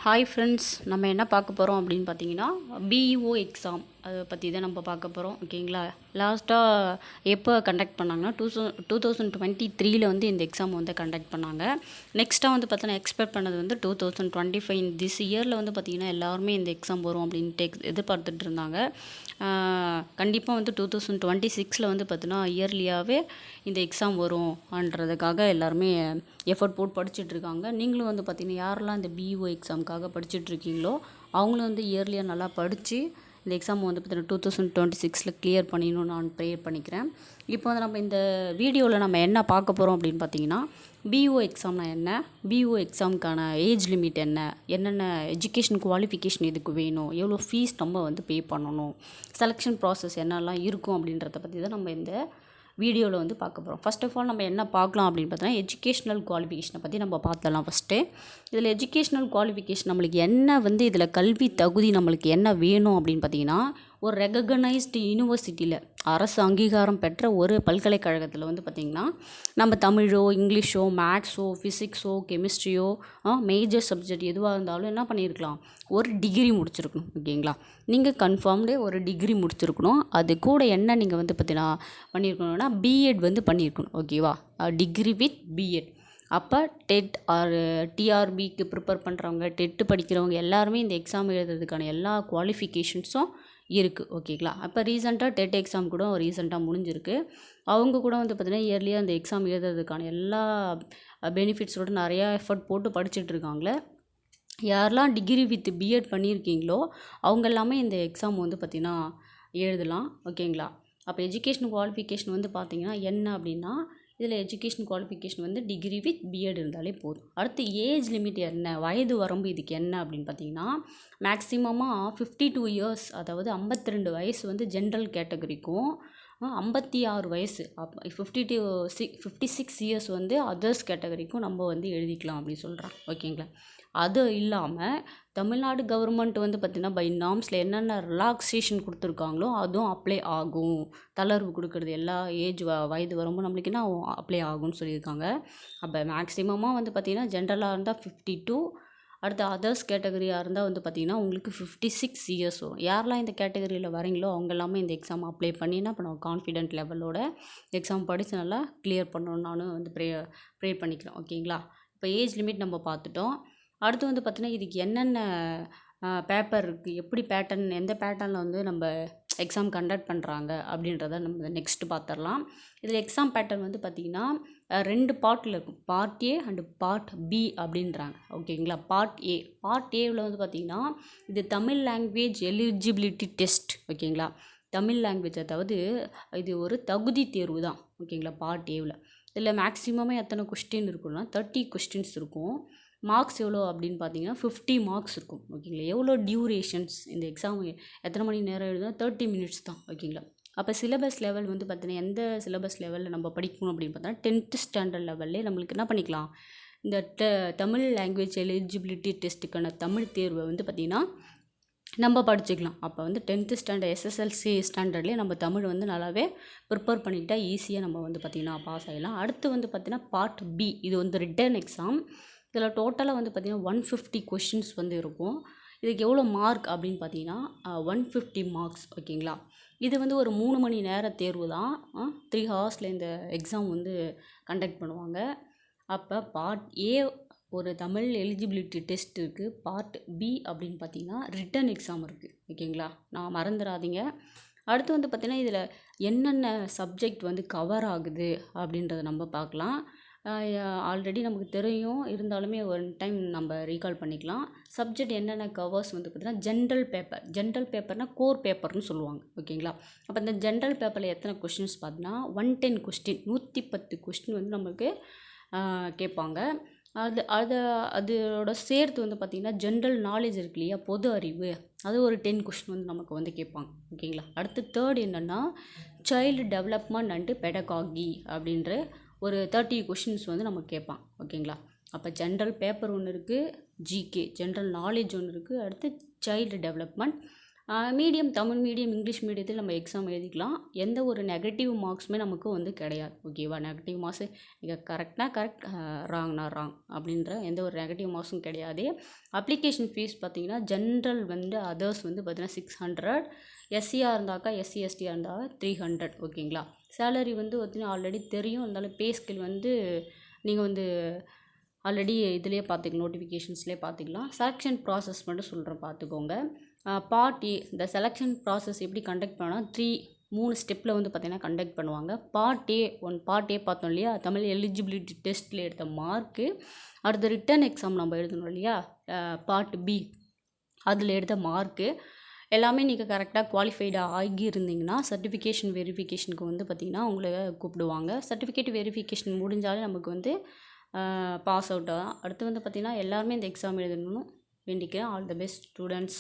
Hi friends, நம்ம என்ன பார்க்க போகிறோம் அப்படின்னு பார்த்தீங்கன்னா பிஇஓ எக்ஸாம் அதை பற்றி தான் நம்ம பார்க்க போகிறோம். ஓகேங்களா? லாஸ்ட்டாக எப்போ கண்டக்ட் பண்ணாங்கன்னா 2023 வந்து இந்த எக்ஸாம் வந்து கண்டக்ட் பண்ணாங்க. நெக்ஸ்ட்டாக வந்து பார்த்தீங்கன்னா எக்ஸ்பெக்ட் பண்ணது வந்து 2025 திஸ் இயரில் வந்து பார்த்திங்கன்னா எல்லாருமே இந்த எக்ஸாம் வரும் அப்படின்ட்டு எதிர்பார்த்துட்டு இருந்தாங்க. கண்டிப்பாக வந்து 2026 வந்து பார்த்தீங்கன்னா இயர்லியாகவே இந்த எக்ஸாம் வரும்ன்றதுக்காக எல்லாருமே எஃபர்ட் போட்டு படிச்சுட்ருக்காங்க. நீங்களும் வந்து பார்த்திங்கன்னா யாரெல்லாம் இந்த பிஇஓ எக்ஸாமுக்காக படிச்சுட்ருக்கீங்களோ அவங்களும் வந்து இயர்லியாக நல்லா படித்து இந்த எக்ஸாம் வந்து பார்த்தீங்கன்னா 2026 கிளியர் பண்ணிடணும்னு நான் ப்ரேயர் பண்ணிக்கிறேன். இப்போ வந்து நம்ம இந்த வீடியோவில் நம்ம என்ன பார்க்க போகிறோம் அப்படின்னு பார்த்தீங்கன்னா பிஇஓ எக்ஸாம்னா என்ன, பிஇஓ எக்ஸாமுக்கான ஏஜ் லிமிட் என்ன, என்னென்ன எஜுகேஷன் குவாலிஃபிகேஷன் இதுக்கு வேணும், எவ்வளோ ஃபீஸ் நம்ம வந்து பே பண்ணணும், செலெக்ஷன் ப்ராசஸ் என்னெல்லாம் இருக்கும் அப்படின்றத பற்றி தான் நம்ம இந்த வீடியோவில் வந்து பார்க்க போகிறோம். ஃபர்ஸ்ட் ஆஃப் ஆல் நம்ம என்ன பார்க்கலாம் அப்படின்னு பார்த்தோன்னா எஜுகேஷ்னல் குவாலிஃபிகேஷனை பற்றி நம்ம பார்த்தலாம். ஃபஸ்ட்டு இதில் எஜுகேஷ்னல் குவாலிஃபிகேஷன் நம்மளுக்கு என்ன வந்து இதில் கல்வி தகுதி நம்மளுக்கு என்ன வேணும் அப்படின்னு பார்த்தீங்கன்னா ஒரு ரெகக்னைஸ்டு யூனிவர்சிட்டியில் அரசு அங்கீகாரம் பெற்ற ஒரு பல்கலைக்கழகத்தில் வந்து பார்த்திங்கன்னா நம்ம தமிழோ இங்கிலீஷோ மேக்ஸோ ஃபிசிக்ஸோ கெமிஸ்ட்ரியோ மேஜர் சப்ஜெக்ட் எதுவாக இருந்தாலும் என்ன பண்ணியிருக்கலாம், ஒரு டிகிரி முடிச்சிருக்கணும். ஓகேங்களா? நீங்கள் கன்ஃபார்ம்டே ஒரு டிகிரி முடிச்சிருக்கணும். அது கூட என்ன நீங்கள் வந்து பார்த்தீங்கன்னா பண்ணியிருக்கணும்னா பிஎட் வந்து பண்ணியிருக்கணும். ஓகேவா? Degree with BEd. அப்போ டெட் ஆர் டிஆர்பிக்கு ப்ரிப்பேர் பண்ணுறவங்க, டெட்டு படிக்கிறவங்க எல்லாருமே இந்த எக்ஸாம் எழுதுறதுக்கான எல்லா குவாலிஃபிகேஷன்ஸும் இருக்குது. ஓகேங்களா? அப்போ ரீசெண்டாக டெட் எக்ஸாம் கூட ரீசெண்டாக முடிஞ்சிருக்கு. அவங்க கூட வந்து பார்த்திங்கன்னா இயர்லியாக அந்த எக்ஸாம் எழுதுறதுக்கான எல்லா பெனிஃபிட்ஸோடு நிறையா எஃபர்ட் போட்டு படிச்சுட்ருக்காங்களே. யாரெல்லாம் டிகிரி வித் பிஎட் பண்ணியிருக்கீங்களோ அவங்க எல்லாமே இந்த எக்ஸாம் வந்து பார்த்திங்கன்னா எழுதலாம். ஓகேங்களா? அப்போ எஜுகேஷன் குவாலிஃபிகேஷன் வந்து பார்த்திங்கன்னா என்ன அப்படின்னா இதில் எஜுகேஷன் குவாலிஃபிகேஷன் வந்து டிகிரி வித் பிஎட் இருந்தாலே போதும். அடுத்து ஏஜ் லிமிட் என்ன, வயது வரம்பு இதுக்கு என்ன அப்படின்னு பார்த்தீங்கன்னா மேக்ஸிமமாக 52 இயர்ஸ், அதாவது 52 வயசு வந்து ஜென்ரல் கேட்டகரிக்கும் 56 வயசு 56 இயர்ஸ் வந்து அதர்ஸ் கேட்டகரிக்கும் நம்ம வந்து எழுதிக்கலாம் அப்படின்னு சொல்கிறாங்க. ஓகேங்களா? அது இல்லாமல் தமிழ்நாடு கவர்மெண்ட் வந்து பார்த்திங்கன்னா பை நார்ம்ஸில் என்னென்ன ரிலாக்ஸேஷன் கொடுத்துருக்காங்களோ அதுவும் அப்ளை ஆகும். தளர்வு கொடுக்குறது எல்லா ஏஜ் வயது வரம்பும் நம்மளுக்கு என்ன அப்ளை ஆகும்னு சொல்லியிருக்காங்க. அப்போ மேக்ஸிமமாக வந்து பார்த்திங்கன்னா ஜென்ரலாக இருந்தால் 52, அடுத்து அதர்ஸ் கேட்டகரியாக இருந்தால் வந்து பார்த்திங்கன்னா உங்களுக்கு 56 இயர்ஸ் வரும். யாரெல்லாம் இந்த கேட்டகரியில் வரீங்களோ அவங்க எல்லாமே இந்த எக்ஸாம் அப்ளை பண்ணி என்ன பண்ணுவோம், கான்ஃபிடென்ட் லெவலோட எக்ஸாம் படித்து நல்லா கிளியர் பண்ணணும்னு நானும் வந்து ப்ரே பண்ணிக்கிறேன். ஓகேங்களா? இப்போ ஏஜ் லிமிட் நம்ம பார்த்துட்டோம். அடுத்து வந்து பார்த்திங்கன்னா இதுக்கு என்னென்ன பேப்பர் இருக்குது, எப்படி பேட்டர்ன், எந்த பேட்டர்னில் வந்து நம்ம எக்ஸாம் கண்டக்ட் பண்ணுறாங்க அப்படின்றத நம்ம நெக்ஸ்ட்டு பார்த்துடலாம். இதில் எக்ஸாம் பேட்டர்ன் வந்து பார்த்திங்கன்னா 2 பார்ட்டில் இருக்கும். Part A and part B அப்படின்றாங்க. ஓகேங்களா? பார்ட் ஏவில் வந்து பார்த்திங்கன்னா இது தமிழ் லாங்குவேஜ் எலிஜிபிலிட்டி டெஸ்ட். ஓகேங்களா? தமிழ் லாங்குவேஜ், அதாவது இது ஒரு தகுதி தேர்வு தான். ஓகேங்களா? பார்ட் ஏவில் இதில் மேக்ஸிமமே எத்தனை கொஸ்டின் இருக்குன்னா 30 கொஸ்டின்ஸ் இருக்கும். மார்க்ஸ் எவ்வளோ அப்படின்னு பார்த்தீங்கன்னா 50 மார்க்ஸ் இருக்கும். ஓகேங்களா? எவ்வளோ டியூரேஷன்ஸ் இந்த எக்ஸாம் எத்தனை மணி நேரம் எழுதுனா 30 மினிட்ஸ் தான். ஓகேங்களா? அப்போ சிலபஸ் லெவல் வந்து பார்த்தீங்கன்னா எந்த சிலபஸ் லெவலில் நம்ம படிக்கணும் அப்படின்னு பார்த்தோன்னா 10th ஸ்டாண்டர்ட் லெவல்லே நம்மளுக்கு என்ன பண்ணிக்கலாம், இந்த தமிழ் லாங்குவேஜ் எலிஜிபிலிட்டி டெஸ்ட்டுக்கான தமிழ் தேர்வை வந்து பார்த்திங்கன்னா நம்ம படிச்சுக்கலாம். அப்போ வந்து 10th ஸ்டாண்டர்ட் எஸ்எஸ்எல்சி ஸ்டாண்டர்ட்லேயே நம்ம தமிழ் வந்து நல்லாவே ப்ரிப்பேர் பண்ணிக்கிட்டால் ஈஸியாக நம்ம வந்து பார்த்திங்கன்னா பாஸ் ஆகிடலாம். அடுத்து வந்து பார்த்திங்கன்னா பார்ட் பி, இது வந்து ரிட்டன் எக்ஸாம். இதில் டோட்டலாக வந்து பார்த்திங்கன்னா 150 கொஷின்ஸ் வந்து இருக்கும். இதுக்கு எவ்வளோ மார்க் அப்படின்னு பார்த்தீங்கன்னா 150 மார்க்ஸ். ஓகேங்களா? இது வந்து ஒரு 3 மணி நேர தேர்வு தான். 3 ஹவர்ஸில் இந்த எக்ஸாம் வந்து கண்டக்ட் பண்ணுவாங்க. அப்போ பார்ட் ஏ ஒரு தமிழ் எலிஜிபிலிட்டி டெஸ்ட் இருக்குது. பார்ட் பி அப்படின்னு பார்த்தீங்கன்னா ரிட்டன் எக்ஸாம் இருக்குது. ஓகேங்களா? நான் மறந்துடாதீங்க. அடுத்து வந்து பார்த்திங்கன்னா இதில் என்னென்ன சப்ஜெக்ட் வந்து கவர் ஆகுது அப்படின்றத நம்ம பார்க்கலாம். ஆல்ரெடி நமக்கு தெரியும், இருந்தாலுமே ஒரு டைம் நம்ம ரீகால் பண்ணிக்கலாம். சப்ஜெக்ட் என்னென்ன கவர்ஸ் வந்து பார்த்திங்கன்னா ஜென்ரல் பேப்பர்னால் கோர் பேப்பர்னு சொல்லுவாங்க. ஓகேங்களா? அப்போ இந்த ஜென்ரல் பேப்பரில் எத்தனை கொஸ்டின்ஸ் பார்த்தீங்கன்னா 110 கொஸ்டின், 110 கொஸ்டின் வந்து நம்மளுக்கு கேட்பாங்க. அதோட சேர்த்து வந்து பார்த்திங்கன்னா ஜென்ரல் நாலேஜ் இருக்கு இல்லையா, பொது அறிவு, அது ஒரு 10 கொஸ்டின் வந்து நமக்கு வந்து கேட்பாங்க. ஓகேங்களா? அடுத்து தேர்ட் என்னென்னா சைல்டு டெவலப்மெண்ட் அண்டு பெடகாகி அப்படின்ற ஒரு 30 கொஷின்ஸ் வந்து நமக்கு கேட்பான். ஓகேங்களா? அப்போ ஜென்ரல் பேப்பர் ஒன்று இருக்குது, ஜிகே ஜென்ரல் நாலேஜ் ஒன்று இருக்குது, அடுத்து child development, medium Tamil medium English மீடியத்தில் நம்ம எக்ஸாம் எழுதிக்கலாம். எந்த ஒரு நெகட்டிவ் மார்க்ஸுமே நமக்கு வந்து கிடையாது. ஓகேவா? நெகட்டிவ் மார்க்ஸு நீங்கள் கரெக்ட்னா கரெக்ட், ராங்னா ராங் அப்படின்ற எந்த ஒரு நெகட்டிவ் மார்க்ஸும் கிடையாது. அப்ளிகேஷன் ஃபீஸ் பார்த்தீங்கன்னா ஜென்ரல் வந்து அதர்ஸ் வந்து பார்த்தீங்கன்னா 600, எஸ்சியாக இருந்தாக்கா எஸ்சி எஸ்டியாக இருந்தால் 300. ஓகேங்களா? சேலரி வந்து பார்த்தீங்கன்னா ஆல்ரெடி தெரியும். இருந்தாலும் பே ஸ்கேல் வந்து நீங்கள் வந்து ஆல்ரெடி இதிலே பார்த்துக்கலாம், நோட்டிஃபிகேஷன்ஸ்லேயே பார்த்துக்கலாம். செலெக்ஷன் ப்ராசஸ் மட்டும் சொல்கிறேன் பார்த்துக்கோங்க. பார்ட் ஏ இந்த செலெக்ஷன் ப்ராசஸ் எப்படி கண்டக்ட் பண்ணால் 3 ஸ்டெப்பில் வந்து பார்த்திங்கன்னா கண்டக்ட் பண்ணுவாங்க. பார்ட் ஏ பார்த்தோம் இல்லையா, தமிழ் எலிஜிபிலிட்டி டெஸ்ட்டில் எடுத்த மார்க்கு. அடுத்த ரிட்டன் எக்ஸாம் நம்ம எழுதணும் இல்லையா, பார்ட் பி, அதில் எடுத்த மார்க்கு எல்லாமே நீங்கள் கரெக்டாக குவாலிஃபைடாக ஆகியிருந்தீங்கன்னா சர்டிஃபிகேஷன் வெரிஃபிகேஷனுக்கு வந்து பார்த்திங்கன்னா உங்களை கூப்பிடுவாங்க. சர்டிஃபிகேட் வெரிஃபிகேஷன் முடிஞ்சாலே நமக்கு வந்து பாஸ் அவுட் தான். அடுத்து வந்து பார்த்திங்கன்னா எல்லாருமே இந்த எக்ஸாம் எழுதணும்னு வேண்டிக்கிறேன். All the best students.